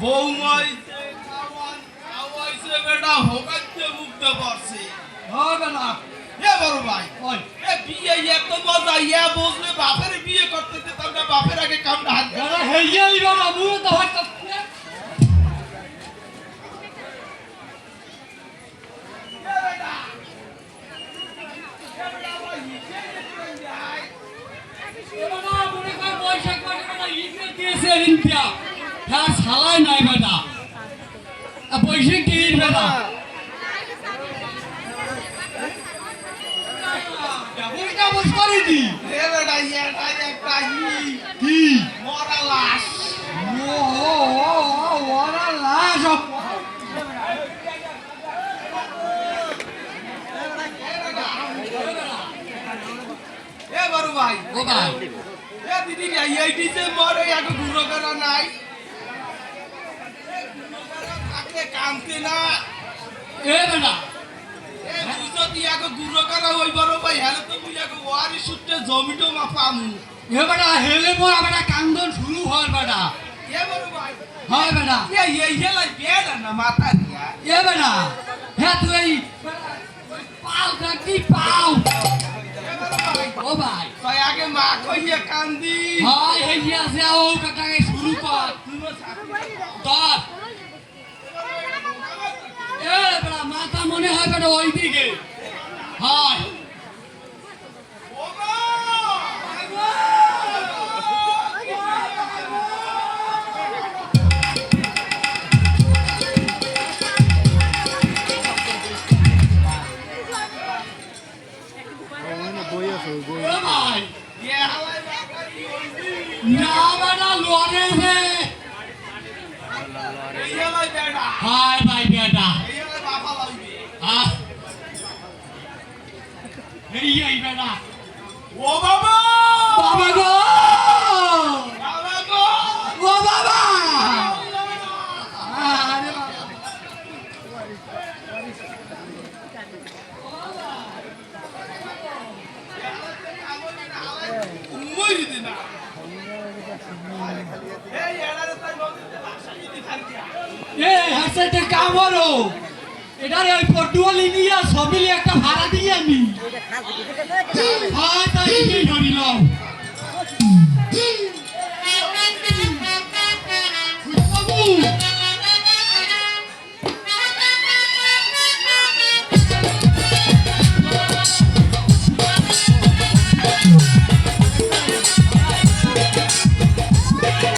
বৌমাইছে খাওয়ান খাওয়াইছে বেটা হোকাইতে মুক্ত করছে হবে না এ বড় ভাই ওই এ বিয়ে এত মজা ইয়া বুঝলে বাপের বিয়ে করতে দিতাম না বাপের আগে কামটা হাত যারা হেইয়াই বাবা মুই তো হঠাৎ সালাই নাই বেটা পয়সা কিনিস বেটা বুঝ করে দি এ বেটা এটা একটা কি মরা লাশ ওরা লাশ এ বড় ভাই ও ভাই এ দিদি এইটি যে মরে এক গুঁড়ো করা নাই থাকলে কামতে না এ বেটা এ যদি এক গুঁড়ো করা ওই বড় ভাই হেলে তো মুই এক ওয়ারি সুটে জমিটো মাপামু এ বেটা হেলে পর বেটা কান্দন শুরু হয় বেটা এ বড় ভাই হয় বেটা এই হেলাই বেদ না মাথা দিয়া এ বেটা হ্যাঁ তুই পাও কি পাও ও ভাই তাই আগে মা কইয়া কান্দি হয় এই আছে ও কাকাকে শুরু কর দর এ বেটা মাথা মনে হয় বেটা ওই দিকে হয় ভাই না বেটা লোনে হে হায় ভাই বেটা এই বেটা ও বাবা বাবা গো বাবা গো ও বাবা আরে বাবা উম্মই দিনা এই এড়ারে তাই নদীতে লাশাই দি থাকি এ হাসেতে কামরো এটারে ওই পটুয়ালি নিয়া সবিলি একটা ভাড়া দিয়ে আমি হ্যাঁ তাই কি ধরিলাম